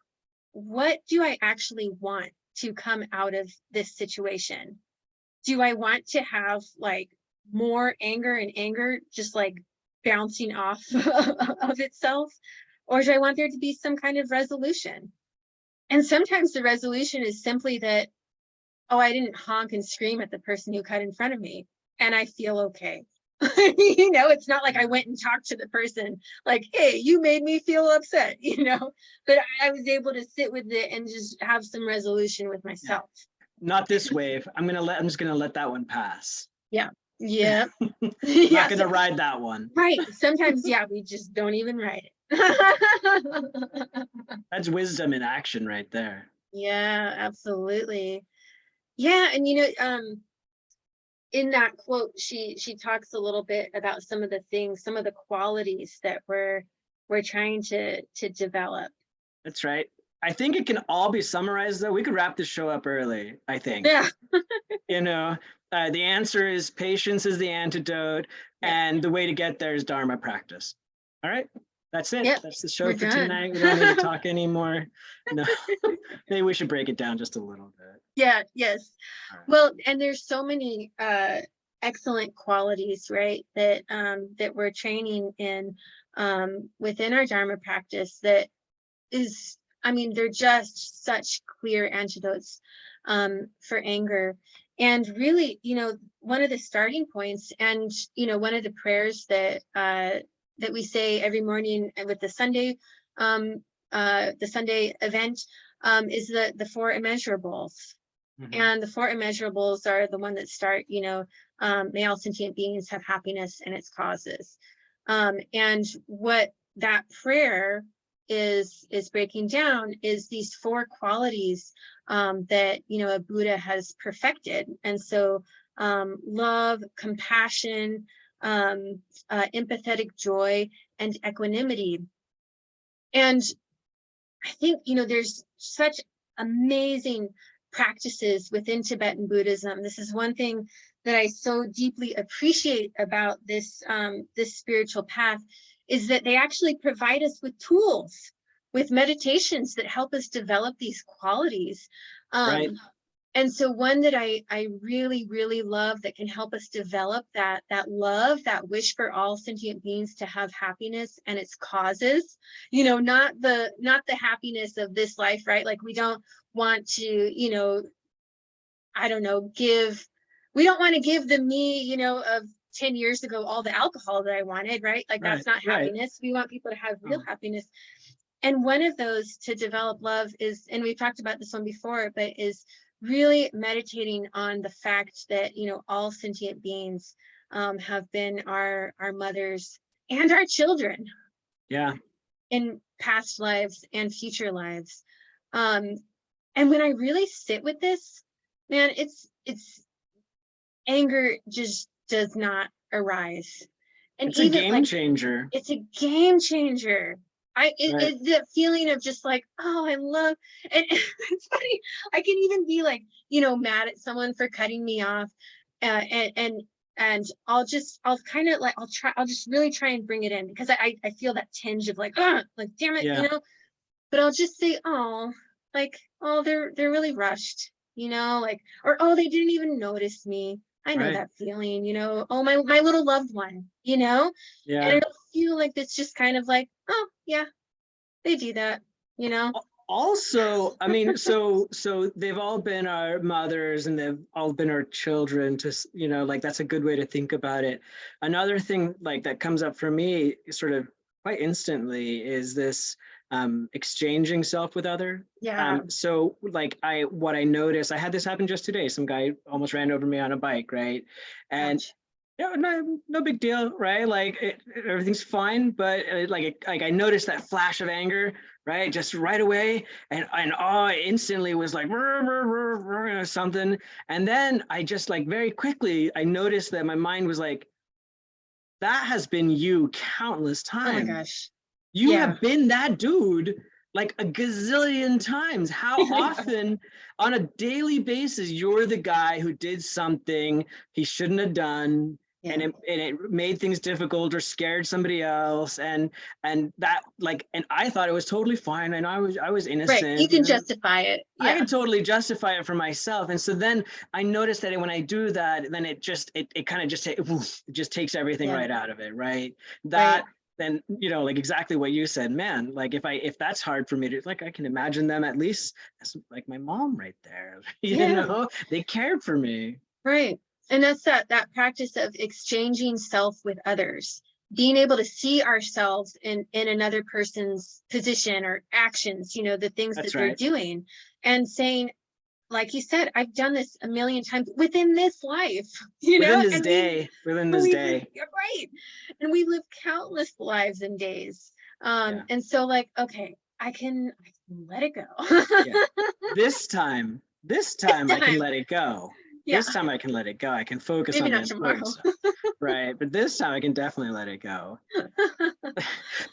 what do I actually want to come out of this situation? Do I want to have like more anger and anger just like bouncing off of itself? Or do I want there to be some kind of resolution? And sometimes the resolution is simply that, oh, I didn't honk and scream at the person who cut in front of me, and I feel okay. It's not like I went and talked to the person like, hey, you made me feel upset, but I was able to sit with it and just have some resolution with Yeah. myself. Not this wave. I'm just gonna let that one pass. Yeah. Yeah. Not Yeah. gonna ride that one. Right. Sometimes, yeah, we just don't even write it. That's wisdom in action right there. Yeah, absolutely. Yeah, and in that quote, she talks a little bit about some of the things, some of the qualities that we're trying to develop. That's right. I think it can all be summarized, though. We could wrap this show up early, I think. Yeah. The answer is patience is the antidote, Yep. and the way to get there is Dharma practice. All right. That's it. Yep. That's the show We're for done. tonight. We don't need to talk anymore. No, maybe we should break it down just a little bit. Yeah, yes. Right. Well, and there's so many excellent qualities, right, that we're training in within our Dharma practice that is, they're just such clear antidotes for anger. And really, one of the starting points, and one of the prayers that we say every morning with the Sunday event, is the four immeasurables. Mhm. And the four immeasurables are the one that start, may all sentient beings have happiness and its causes. And what that prayer is breaking down is these four qualities that a Buddha has perfected. And so love, compassion, empathetic joy, and equanimity. And I think there's such amazing practices within Tibetan Buddhism. This is one thing that I so deeply appreciate about this this spiritual path, is that they actually provide us with tools, with meditations that help us develop these qualities. Right. And so one that I really, really love that can help us develop that love, that wish for all sentient beings to have happiness and its causes, not the happiness of this life, right? Like we don't want to, I don't know, we don't want to give the me, of 10 years ago all the alcohol that I wanted, right? Like that's not happiness. We want people to have real happiness. And one of those to develop love is, and we've talked about this one before, but is really meditating on the fact that, all sentient beings have been our mothers and our children. Yeah. In past lives and future lives. And when I really sit with this, man, it's anger just does not arise. And it's even a game changer. It's a game changer. It's that feeling of just like, oh, I love, and it's funny. I can even be like, mad at someone for cutting me off, and I'll just really try and bring it in, because I feel that tinge of like damn it, but I'll just say, oh, like, oh, they're really rushed, like, or oh, they didn't even notice me. I know Right. that feeling, oh, my little loved one, and Yeah. it'll feel like it's just kind of like, oh yeah, they do that, you know. Also, I mean, so they've all been our mothers and they've all been our children to, like that's a good way to think about it. Another thing like that comes up for me sort of quite instantly is this exchanging self with other. Yeah. So like what I noticed, I had this happen just today. Some guy almost ran over me on a bike, right? And Ouch. yeah, no big deal, right? Like everything's fine, but like I noticed that flash of anger, right, just right away, and oh, I instantly was like something, and then I just like very quickly I noticed that my mind was like, that has been you countless Oh my times. gosh. You Yeah. have been that dude like a gazillion times. How Yeah. often on a daily basis you're the guy who did something he shouldn't have done, and Yeah. it made things difficult or scared somebody else, and that like, and I thought it was totally fine, and I was Right. You innocent, can justify it. I Yeah. can totally justify it for myself. And so then I noticed that when I do that, then it kind of just it just takes everything Yeah. right out of it, right? Right. That then, like exactly what you said, man, like if that's hard for me to, like, I can imagine them at least as like my mom right there, Yeah. they cared for me. Right. And that's that practice of exchanging self with others, being able to see ourselves in another person's position or actions, the things That's that they're right. doing, and saying, like you said, I've done this a million times within this life, Within this and we day, within this we live, day. you're right, and we live countless lives and days. Yeah. And so like, okay, I can let it go. Yeah. This time I can Time. let it go. Yeah. This time I can let it go. I can focus Maybe on the not important tomorrow. stuff. Right. But this time I can definitely let it go. But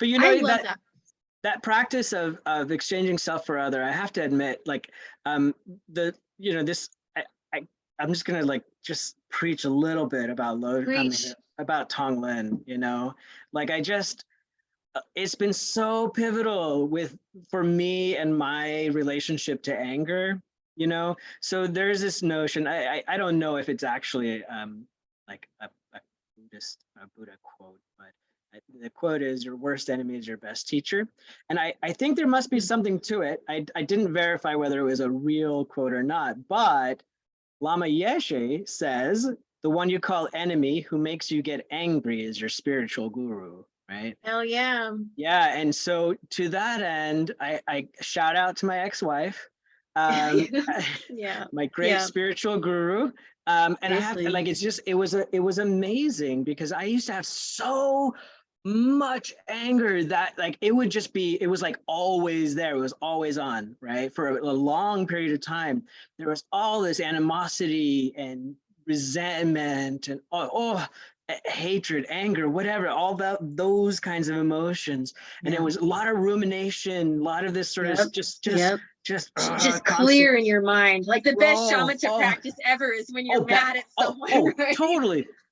I love that that. that practice of exchanging self for other, I have to admit, like um the this I I'm just gonna like just preach a little bit about Preach. about Tong Lin, like I just it's been so pivotal for me and my relationship to anger, so there's this notion, I don't know if it's actually like a Buddhist Buddha quote, but the quote is, your worst enemy is your best teacher. And I think there must be Mm. something to it. I didn't verify whether it was a real quote or not, but Lama Yeshe says, the one you call enemy who makes you get angry is your spiritual guru, right? Hell yeah. Yeah, and so to that end, I shout out to my ex-wife, um, Yeah. my great Yeah. spiritual guru, and I have Seriously. like it was amazing because I used to have so much anger that like it was like always there, it was always on, right, for a long period of time. There was all this animosity and resentment and hatred, anger, whatever, all those kinds of emotions, and it Yeah. was a lot of rumination, a lot of this sort of Yep. Yep. just Just constant. clear in your mind. Like the best Oh, shamatha oh, practice ever is when you're oh, mad at someone, right?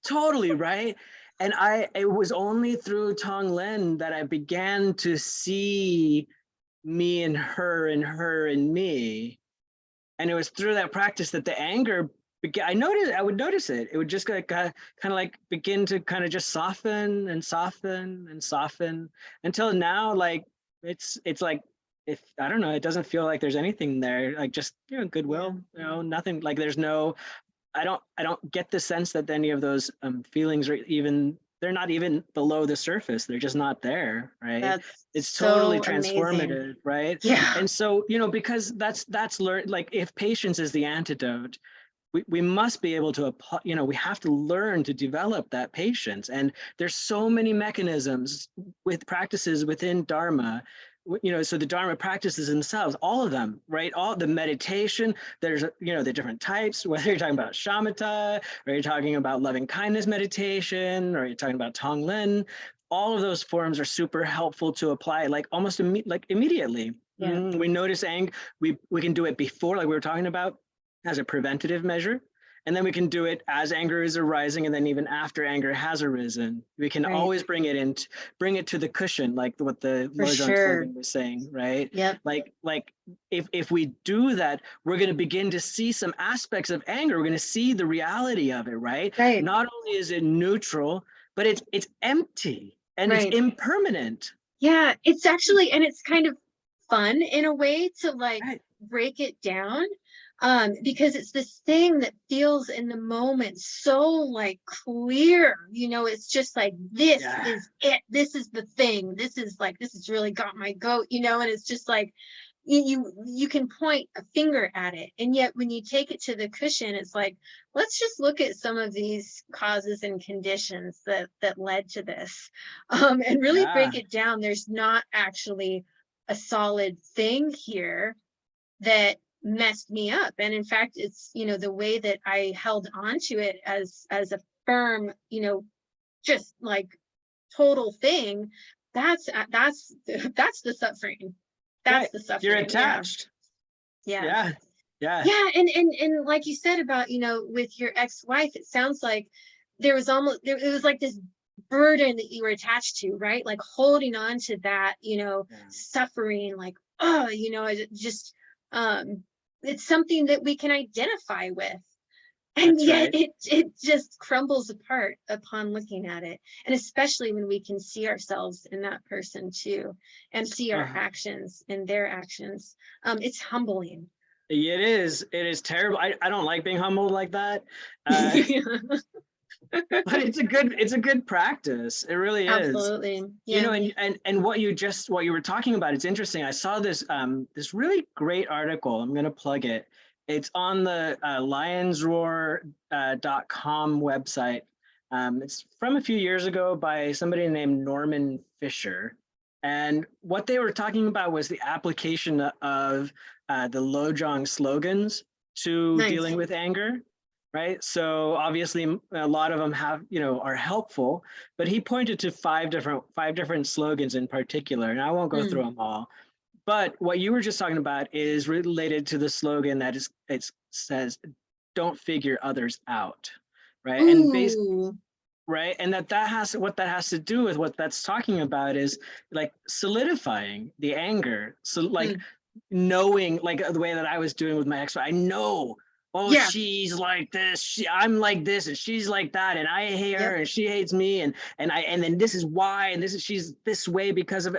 totally, right. And it was only through Tong Lin that I began to see me and her and me, and it was through that practice that the anger began. I would notice it. It would just kind of like begin to kind of just soften and soften and soften until now, like it's like, if I don't know, it doesn't feel like there's anything there, like just Yeah. goodwill, nothing, like there's no, I don't get the sense that any of those feelings are even, they're not even below the surface. They're just not there, right? That's It's totally so amazing. transformative, right? Yeah. And so, because that's learned, like if patience is the antidote, we must be able to apply, we have to learn to develop that patience. And there's so many mechanisms with practices within Dharma, so the Dharma practices themselves, all of them, right? All the meditation, there's, the different types, whether you're talking about shamatha, or you're talking about loving kindness meditation, or you're talking about Tong Lin, all of those forms are super helpful to apply, like almost immediately. Yeah. We notice anger, we can do it before, like we were talking about, as a preventative measure. And then we can do it as anger is arising, and then even after anger has arisen. We can Right. always bring it to the cushion, like what the For Lojong sure. slogan was saying, right? Yep. Like if we do that, we're going to begin to see some aspects of anger. We're going to see the reality of it, right? Right. Not only is it neutral, but it's empty and it's Right. impermanent. Yeah, it's actually, and it's kind of fun in a way to like Right. break it down, because it's this thing that feels in the moment so like clear, you know, it's just like, this Yeah. is it, this is the thing, this is like, this has really got my goat, you know, and it's just like you can point a finger at it, and yet when you take it to the cushion, it's like, let's just look at some of these causes and conditions that led to this, and really Yeah. break it down. There's not actually a solid thing here that messed me up, and in fact, it's, you know, the way that I held on to it as a firm, you know, just like total thing, that's that's the suffering. That's Right. the suffering. You're Yeah. attached. Yeah. Yeah. Yeah. Yeah. And like you said about, you know, with your ex-wife, it sounds like there was almost there, it was like this burden that you were attached to, right? Like holding on to that, you know, Yeah. suffering, like, oh, you know, it just it's something that we can identify with. And That's yet right. it just crumbles apart upon looking at it. And especially when we can see ourselves in that person too, and see our Uh, actions and their actions. It's humbling. it is. It is terrible. I don't like being humbled like that. Uh, but it's a good practice. It really is. Absolutely. You Yeah. know, and what you were talking about, it's interesting. I saw this really great article. I'm going to plug it. It's on the lionsroar.com website. It's from a few years ago by somebody named Norman Fisher. And what they were talking about was the application of the Lojong slogans to Nice. dealing with anger, right? So obviously a lot of them have, are helpful, but he pointed to five different slogans in particular, and I won't go through Mm. them all. But what you were just talking about is related to the slogan that it says, "Don't figure others out," right? And base Ooh. right, and that has to do with what that's talking about is like solidifying the anger. So like Mm. knowing, like the way that I was doing with my ex, I know, oh, Yeah. she's like this, I'm like this, and she's like that, and I hate her, Yep. and she hates me, and then this is why, and she's this way because of,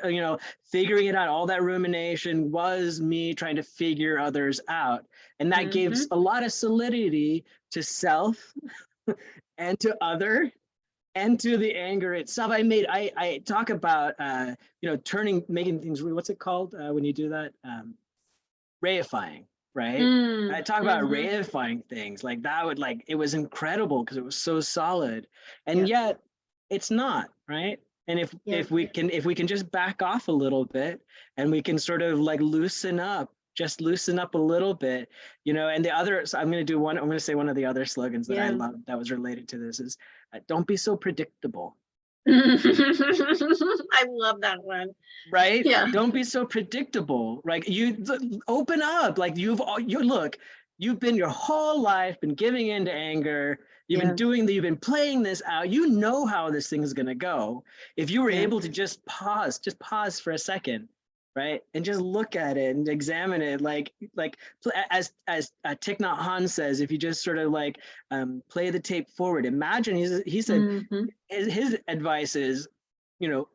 figuring it out. All that rumination was me trying to figure others out, and that gives Mm-hmm. a lot of solidity to self and to other and to the anger itself. I talk about making things, what's it called when you do that, reifying, right? I Mm. talk about Mm-hmm. reifying things like that. It was incredible because it was so solid, and Yep. yet it's not, right? And Yep. if we can just back off a little bit, and we can sort of like loosen up, just loosen up a little bit, and the other, so I'm going to say one of the other slogans that I Yeah. love that was related to this is, don't be so predictable. I love that one. Right? Yeah. Don't be so predictable. Like you open up. Like you've been your whole life been giving in to anger. Yeah. You've been playing this out. You know how this thing is gonna go. If you were Yeah. able to just pause for a second, right? And just look at it and examine it, like as Thich Nhat Hanh says, if you just sort of like play the tape forward. Imagine he said Mm-hmm. his advice is, you know,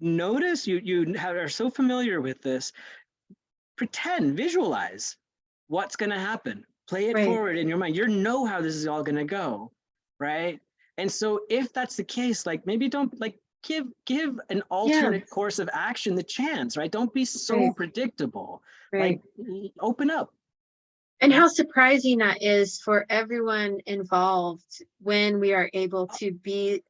notice are so familiar with this, visualize what's going to happen, play it Right. forward in your mind. You know how this is all going to go, right? And so if that's the case, like maybe don't like give an Yeah. alternate course of action the chance, right? Don't be so Right. predictable. Right. Like open up, And right? how surprising that is for everyone involved when we are able to be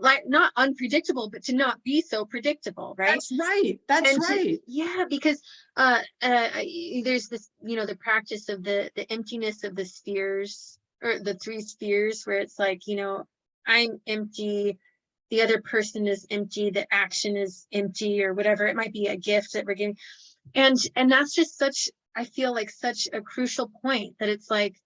like not unpredictable, but to not be so predictable, right? That's right. That's And to, right. yeah, because there's this, you know, the practice of the emptiness of the spheres, or the three spheres, where it's like, you know, I'm empty, the other person is empty, the action is empty, or whatever it might be, a gift that we're giving. And that's just such, I feel like such a crucial point, that it's like,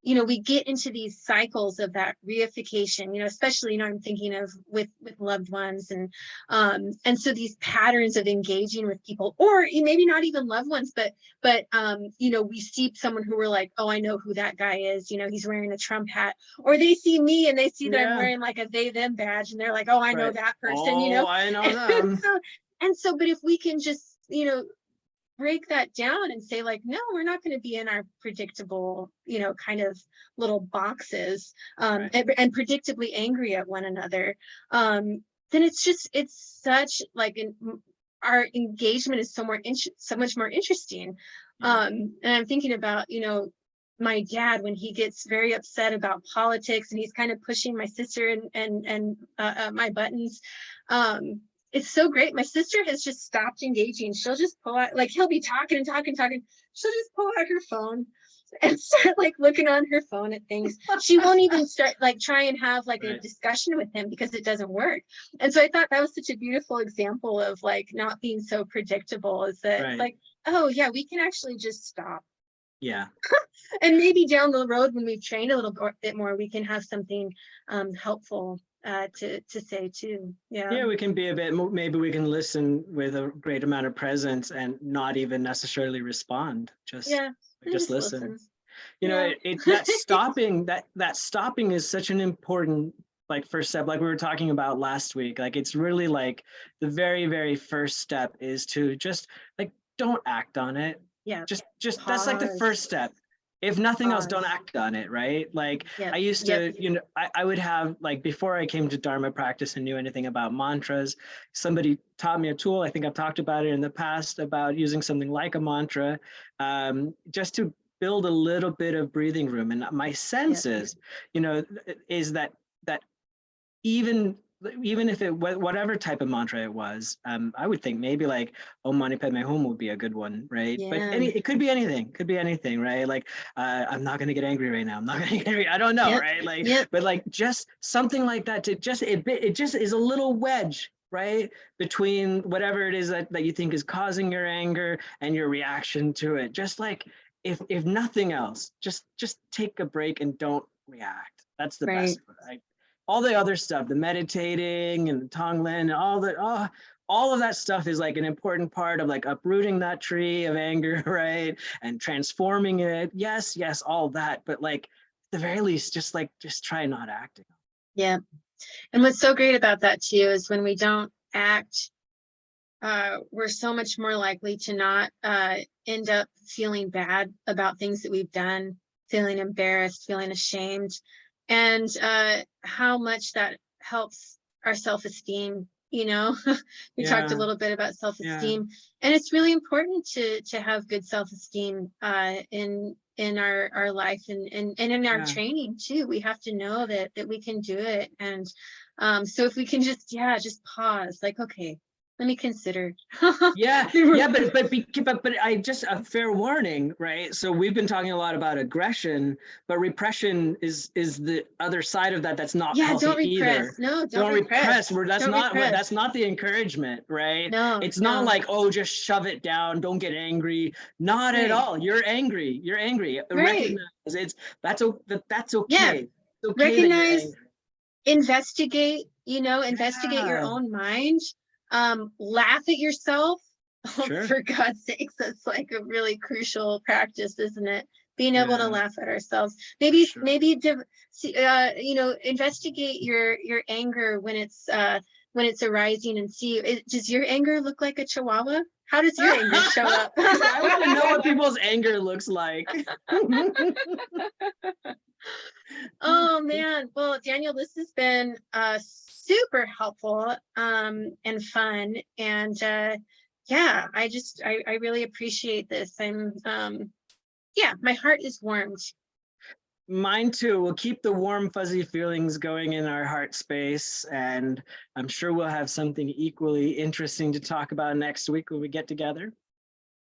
we get into these cycles of that reification, especially, I'm thinking of with loved ones, and so these patterns of engaging with people, or maybe not even loved ones, but we see someone who we're like, oh, I know who that guy is, he's wearing a Trump hat, or they see me and they see that I'm wearing like a they them badge, and they're like, oh, I know that person, Oh, I know them. so but if we can just break that down and say, like, no, we're not going to be in our predictable, kind of little boxes, and predictably angry at one another, then it's such like our engagement is so much more interesting. And I'm thinking about, my dad, when he gets very upset about politics and he's kind of pushing my sister and my buttons. It's so great. My sister has just stopped engaging. She'll just pull out, like, he'll be talking and talking. She'll just pull out her phone and start like looking on her phone at things. She won't even start like try and have like a discussion with him because it doesn't work. And so I thought that was such a beautiful example of like not being so predictable, is that like, oh yeah, we can actually just stop. Yeah. And maybe down the road when we've trained a little bit more, we can have something helpful to say too. Yeah, we can be a bit more, maybe we can listen with a great amount of presence and not even necessarily respond, just listen. That stopping is such an important like first step, like we were talking about last week. Like it's really like the very, very first step is to just like don't act on it. Just that's like the first step. If nothing else, don't act on it, right? Like I used to, I would have, like, before I came to Dharma practice and knew anything about mantras, somebody taught me a tool. I think I've talked about it in the past about using something like a mantra, just to build a little bit of breathing room. And my sense is, is that even if it whatever type of mantra it was, I would think maybe like Om Mani Padme Hum would be a good one, right? But it could be anything, right? Like I'm not going to get angry right now. I'm not going to get angry. I don't know, right? Like, but like just something like that to just it just is a little wedge, right, between whatever it is that you think is causing your anger and your reaction to it. Just like if nothing else, just take a break and don't react. That's the best. Right? All the other stuff, the meditating and the Tonglen, and all of that stuff is like an important part of like uprooting that tree of anger, right? And transforming it. Yes, all that. But like at the very least, just try not acting. Yeah. And what's so great about that too is when we don't act, we're so much more likely to not end up feeling bad about things that we've done, feeling embarrassed, feeling ashamed. And how much that helps our self-esteem, we talked a little bit about self-esteem, and it's really important to have good self-esteem in our life and in our training too. We have to know that we can do it. And so if we can just pause, like, okay, let me consider. but I just a fair warning, right? So we've been talking a lot about aggression, but repression is the other side of that. That's not healthy don't repress. Either. No, don't repress. That's not the encouragement, right? No, it's not like, oh, just shove it down. Don't get angry. Not at all. You're angry. Recognize that's okay. Yeah. It's okay. Recognize. Investigate. Investigate your own mind. Laugh at yourself. For God's sakes, that's like a really crucial practice, isn't it? Being able to laugh at ourselves. Maybe investigate your anger when it's arising, and see, does your anger look like a chihuahua? How does your anger show up? I want to know what people's anger looks like. Oh man, well, Daniel, this has been super helpful and fun, and I really appreciate this. I'm my heart is warmed. Mine too. We'll keep the warm, fuzzy feelings going in our heart space, and I'm sure we'll have something equally interesting to talk about next week when we get together.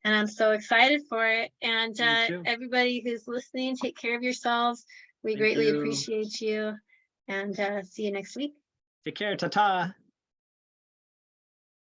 And I'm so excited for it. And everybody who's listening, take care of yourselves. We greatly appreciate you, and see you next week. Take care. Ta-ta.